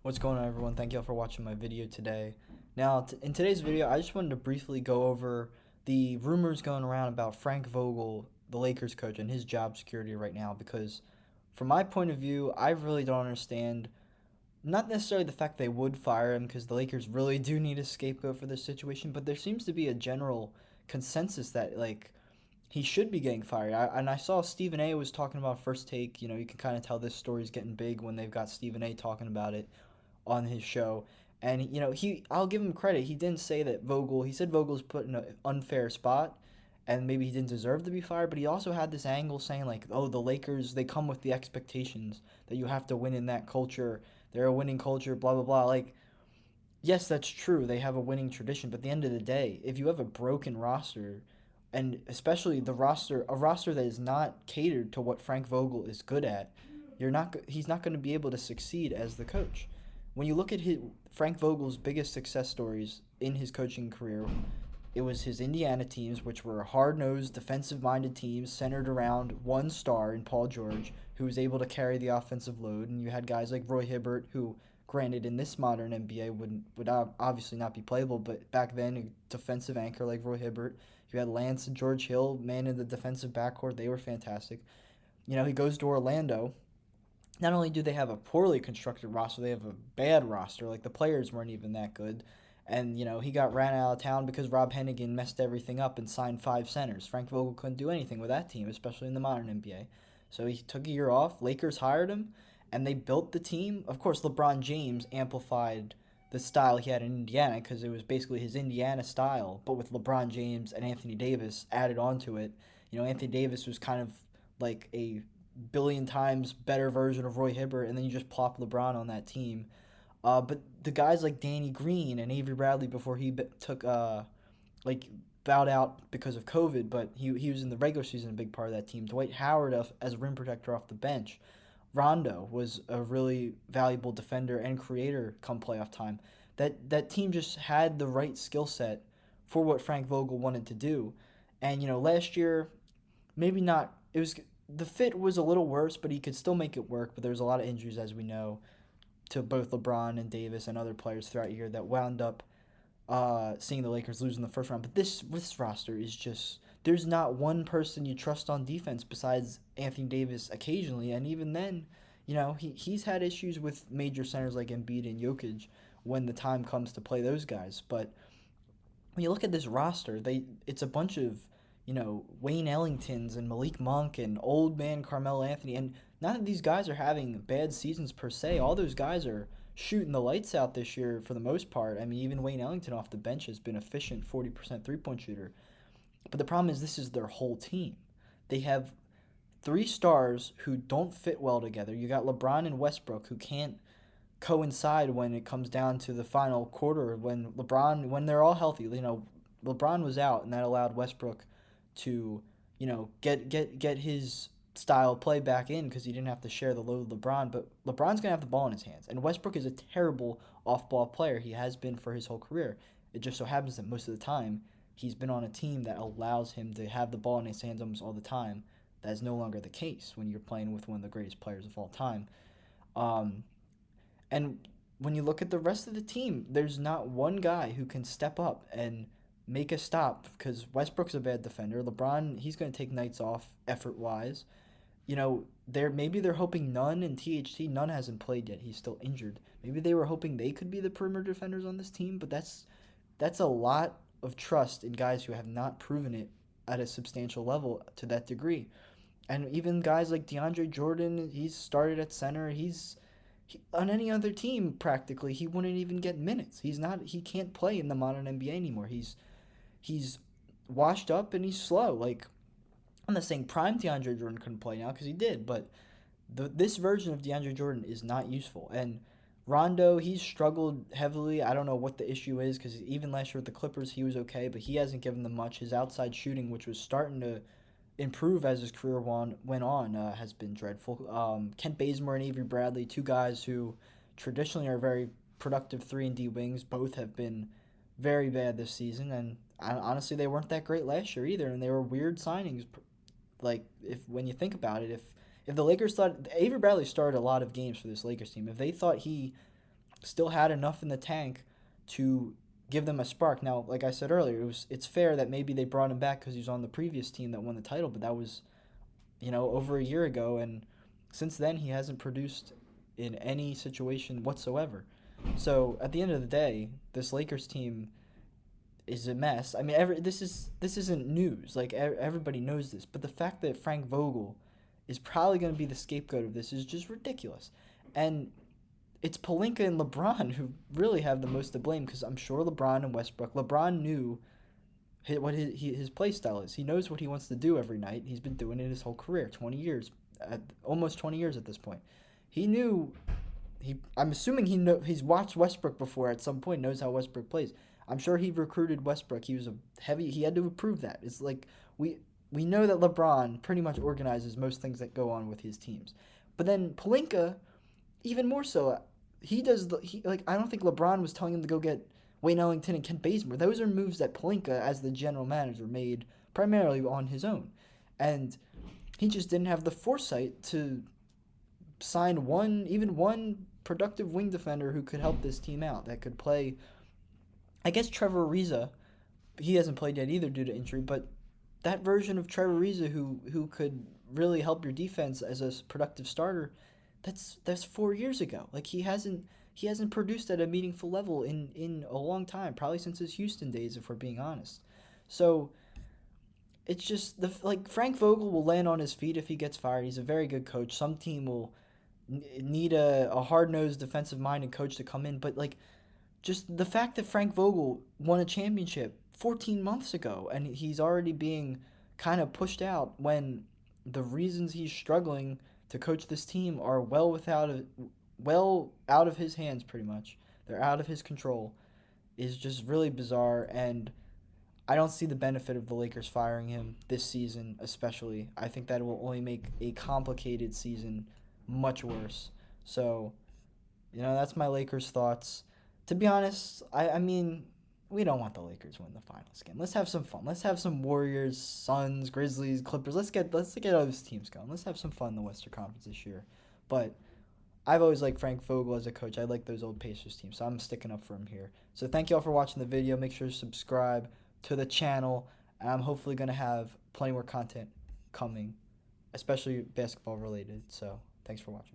What's going on, everyone? Thank you all for watching my video today. Now, in today's video, I just wanted to briefly go over the rumors going around about Frank Vogel, the Lakers coach, and his job security right now. Because, from my point of view, I really don't understand. Not necessarily the fact they would fire him, because the Lakers really do need a scapegoat for this situation. But there seems to be a general consensus that he should be getting fired. And I saw Stephen A. was talking about First Take. You can kind of tell this story's getting big when they've got Stephen A. talking about it on his show. And I'll give him credit. He didn't say that Vogel. He said Vogel's put in an unfair spot, and maybe he didn't deserve to be fired. But he also had this angle saying like, "Oh, the Lakers, they come with the expectations that you have to win in that culture. They're a winning culture." Blah blah blah. Like, yes, that's true. They have a winning tradition. But at the end of the day, if you have a broken roster, and especially a roster that is not catered to what Frank Vogel is good at, he's not going to be able to succeed as the coach. When you look at Frank Vogel's biggest success stories in his coaching career, it was his Indiana teams, which were hard-nosed, defensive-minded teams centered around one star in Paul George, who was able to carry the offensive load. And you had guys like Roy Hibbert, who, granted, in this modern NBA would obviously not be playable, but back then, a defensive anchor like Roy Hibbert. You had Lance and George Hill, man in the defensive backcourt. They were fantastic. He goes to Orlando. Not only do they have a poorly constructed roster, they have a bad roster. Like, the players weren't even that good. And, he got ran out of town because Rob Hennigan messed everything up and signed five centers. Frank Vogel couldn't do anything with that team, especially in the modern NBA. So he took a year off. Lakers hired him, and they built the team. Of course, LeBron James amplified the style he had in Indiana because it was basically his Indiana style, but with LeBron James and Anthony Davis added onto it. Anthony Davis was kind of like a billion times better version of Roy Hibbert, and then you just plop LeBron on that team. But the guys like Danny Green and Avery Bradley before he took like bowed out because of COVID, but he was in the regular season a big part of that team. Dwight Howard as a rim protector off the bench. Rondo was a really valuable defender and creator come playoff time. That team just had the right skill set for what Frank Vogel wanted to do. And last year, maybe not. It was the fit was a little worse, but he could still make it work. But there was a lot of injuries, as we know, to both LeBron and Davis and other players throughout the year that wound up seeing the Lakers lose in the first round. But this roster is just there's not one person you trust on defense besides Anthony Davis occasionally, and even then, he's had issues with major centers like Embiid and Jokic when the time comes to play those guys. But when you look at this roster, it's a bunch of Wayne Ellingtons and Malik Monk and old man Carmelo Anthony, and not that these guys are having bad seasons per se. All those guys are shooting the lights out this year for the most part. I mean, even Wayne Ellington off the bench has been efficient 40% three-point shooter. But the problem is this is their whole team. They have three stars who don't fit well together. You got LeBron and Westbrook who can't coincide when it comes down to the final quarter when they're all healthy. LeBron was out, and that allowed Westbrook to get his style of play back in because he didn't have to share the load with LeBron. But LeBron's gonna have the ball in his hands, and Westbrook is a terrible off-ball player. He has been for his whole career. It just so happens that most of the time he's been on a team that allows him to have the ball in his hands almost all the time. That is no longer the case when you're playing with one of the greatest players of all time. Um, and when you look at the rest of the team, there's not one guy who can step up and make a stop because Westbrook's a bad defender. LeBron, he's going to take nights off effort wise. They're hoping Nunn and THT. Nunn hasn't played yet. He's still injured. Maybe they were hoping they could be the perimeter defenders on this team, but that's a lot of trust in guys who have not proven it at a substantial level to that degree. And even guys like DeAndre Jordan, he's started at center. On any other team practically he wouldn't even get minutes. He can't play in the modern NBA anymore. He's washed up and he's slow. Like, I'm not saying prime DeAndre Jordan couldn't play now because he did, but this version of DeAndre Jordan is not useful. And Rondo, he's struggled heavily. I don't know what the issue is because even last year with the Clippers, he was okay, but he hasn't given them much. His outside shooting, which was starting to improve as his career went on, has been dreadful. Kent Bazemore and Avery Bradley, two guys who traditionally are very productive 3-and-D wings, both have been very bad this season, and honestly, they weren't that great last year either, and they were weird signings. Like, when you think about it, if the Lakers thought Avery Bradley started a lot of games for this Lakers team, if they thought he still had enough in the tank to give them a spark. Now, like I said earlier, it's fair that maybe they brought him back because he was on the previous team that won the title, but that was, over a year ago, and since then he hasn't produced in any situation whatsoever. So at the end of the day, this Lakers team is a mess. I mean, this isn't news. Like everybody knows this, but the fact that Frank Vogel is probably going to be the scapegoat of this is just ridiculous. And it's Pelinka and LeBron who really have the most to blame because I'm sure LeBron and Westbrook. LeBron knew what his play style is. He knows what he wants to do every night. He's been doing it his whole career, 20 years, almost 20 years at this point. He knew. I'm assuming he's watched Westbrook before at some point. Knows how Westbrook plays. I'm sure he recruited Westbrook. He was he had to prove that. It's like we know that LeBron pretty much organizes most things that go on with his teams. But then Pelinka, even more so, he does I don't think LeBron was telling him to go get Wayne Ellington and Kent Bazemore. Those are moves that Pelinka, as the general manager, made primarily on his own. And he just didn't have the foresight to sign one productive wing defender who could help this team out, that could play. I guess Trevor Ariza, he hasn't played yet either due to injury, but that version of Trevor Ariza who could really help your defense as a productive starter, that's 4 years ago. Like he hasn't produced at a meaningful level in a long time, probably since his Houston days, if we're being honest. So it's just Frank Vogel will land on his feet if he gets fired. He's a very good coach. Some team will need a hard-nosed defensive-minded coach to come in, but just the fact that Frank Vogel won a championship 14 months ago and he's already being kind of pushed out when the reasons he's struggling to coach this team are well out of his hands pretty much. They're out of his control, is just really bizarre, and I don't see the benefit of the Lakers firing him this season especially. I think that will only make a complicated season much worse. So, that's my Lakers thoughts. To be honest, I mean, we don't want the Lakers to win the finals again. Let's have some fun. Let's have some Warriors, Suns, Grizzlies, Clippers. Let's get those teams going. Let's have some fun in the Western Conference this year. But I've always liked Frank Vogel as a coach. I like those old Pacers teams, so I'm sticking up for him here. So thank you all for watching the video. Make sure to subscribe to the channel, and I'm hopefully going to have plenty more content coming, especially basketball related. So thanks for watching.